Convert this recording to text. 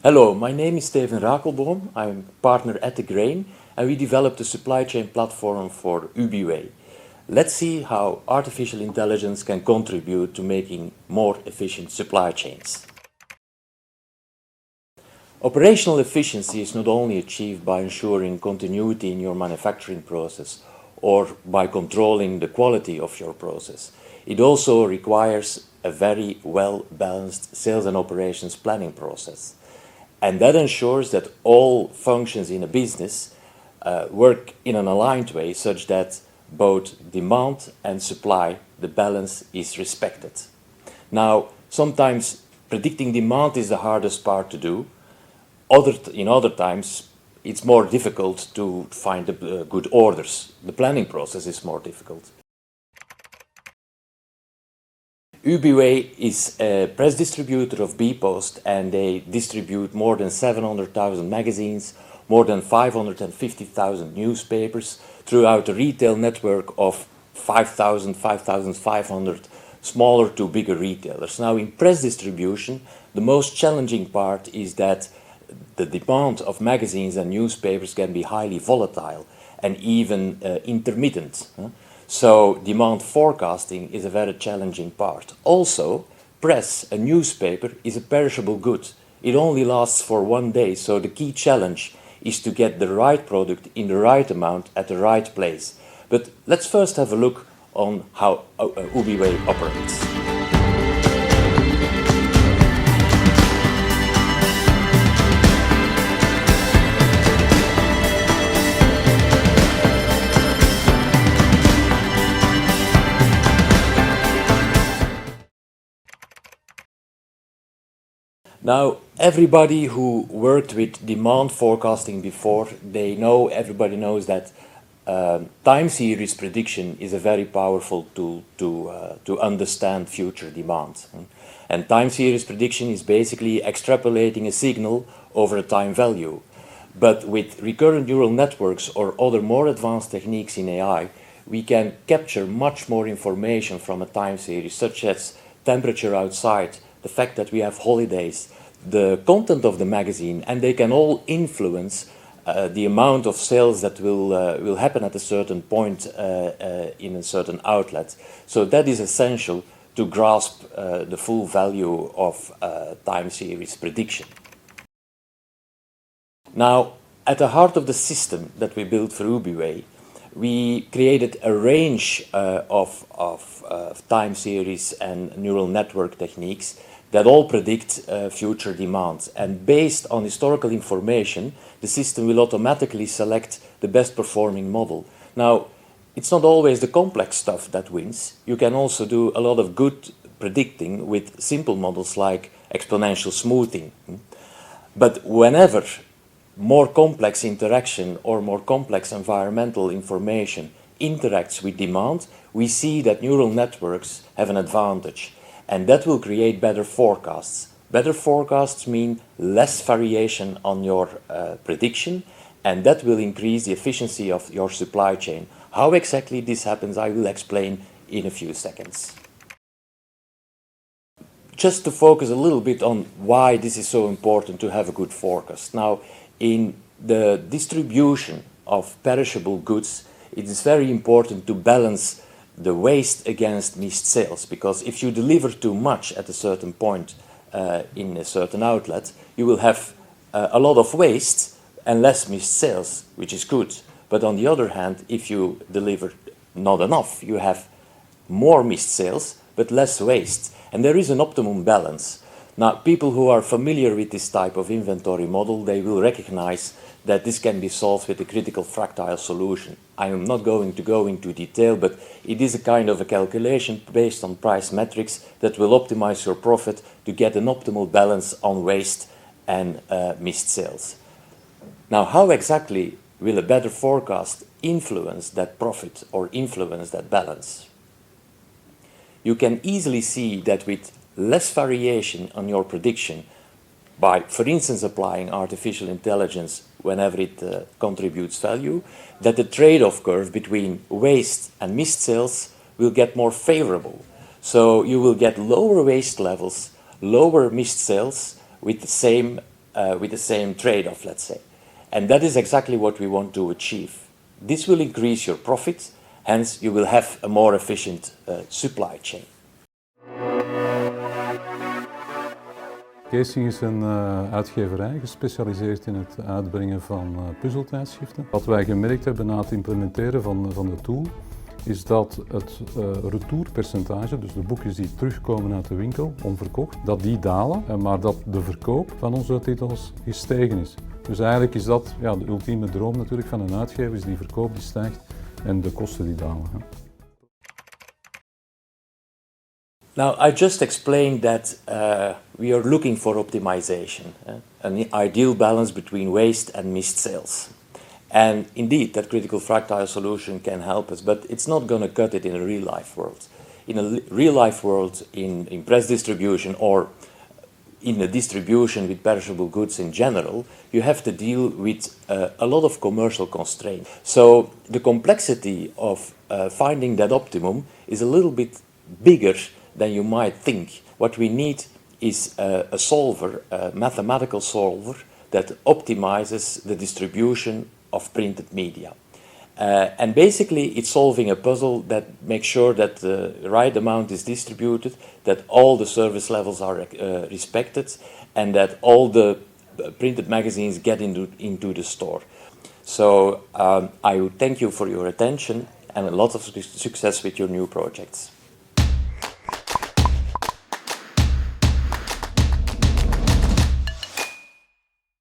Hello, my name is Steven Rakelboom. I'm partner at The Grain, and we developed a supply chain platform for Ubiway. Let's see how artificial intelligence can contribute to making more efficient supply chains. Operational efficiency is not only achieved by ensuring continuity in your manufacturing process or by controlling the quality of your process. It also requires a very well-balanced sales and operations planning process. And that ensures that all functions in a business work in an aligned way such that both demand and supply, the balance is respected. Now, sometimes predicting demand is the hardest part to do. In other times, it's more difficult to find good orders. The planning process is more difficult. Ubiway is a press distributor of bpost, and they distribute more than 700,000 magazines, more than 550,000 newspapers throughout a retail network of 5,500 smaller to bigger retailers. Now, in press distribution, the most challenging part is that the demand of magazines and newspapers can be highly volatile and even intermittent. So demand forecasting is a very challenging part. Also, press, a newspaper, is a perishable good. It only lasts for 1 day, so the key challenge is to get the right product in the right amount at the right place. But let's first have a look on how Ubiway operates. Now, everybody who worked with demand forecasting before, everybody knows that time series prediction is a very powerful tool to understand future demand. And time series prediction is basically extrapolating a signal over a time value. But with recurrent neural networks or other more advanced techniques in AI, we can capture much more information from a time series, such as temperature outside, the fact that we have holidays, the content of the magazine, and they can all influence the amount of sales that will happen at a certain point in a certain outlet. So that is essential to grasp the full value of time series prediction. Now, at the heart of the system that we built for Ubiway, we created a range of time series and neural network techniques that all predict future demand. And based on historical information, the system will automatically select the best performing model. Now, it's not always the complex stuff that wins. You can also do a lot of good predicting with simple models like exponential smoothing. But whenever more complex interaction or more complex environmental information interacts with demand, we see that neural networks have an advantage. And that will create better forecasts. Better forecasts mean less variation on your prediction, and that will increase the efficiency of your supply chain. How exactly this happens, I will explain in a few seconds. Just to focus a little bit on why this is so important to have a good forecast. Now, in the distribution of perishable goods, it is very important to balance the waste against missed sales, because if you deliver too much at a certain point in a certain outlet, you will have a lot of waste and less missed sales, which is good. But on the other hand, if you deliver not enough, you have more missed sales but less waste, and there is an optimum balance. Now, people who are familiar with this type of inventory model, they will recognize that this can be solved with a critical fractile solution. I am not going to go into detail, but it is a kind of a calculation based on price metrics that will optimize your profit to get an optimal balance on waste and missed sales. Now, how exactly will a better forecast influence that profit or influence that balance? You can easily see that with less variation on your prediction by, for instance, applying artificial intelligence whenever it contributes value, that the trade-off curve between waste and missed sales will get more favorable. So you will get lower waste levels, lower missed sales with the same with the same trade-off, let's say. And that is exactly what we want to achieve. This will increase your profits, hence you will have a more efficient supply chain. Casing is een uitgeverij gespecialiseerd in het uitbrengen van puzzeltijdschriften. Wat wij gemerkt hebben na het implementeren van de tool, is dat het retourpercentage, dus de boekjes die terugkomen uit de winkel, onverkocht, dat die dalen, maar dat de verkoop van onze titels gestegen is. Dus eigenlijk is dat de ultieme droom natuurlijk van een uitgever, is die verkoop die stijgt en de kosten die dalen. Now, I just explained that we are looking for optimization, an ideal balance between waste and missed sales. And indeed, that critical fractile solution can help us, but it's not going to cut it in a real-life world. In a real-life world, in press distribution or in the distribution with perishable goods in general, you have to deal with a lot of commercial constraints. So the complexity of finding that optimum is a little bit bigger than you might think. What we need is a solver, a mathematical solver, that optimizes the distribution of printed media. And basically it's solving a puzzle that makes sure that the right amount is distributed, that all the service levels are respected, and that all the printed magazines get into the store. So I would thank you for your attention and a lot of success with your new projects.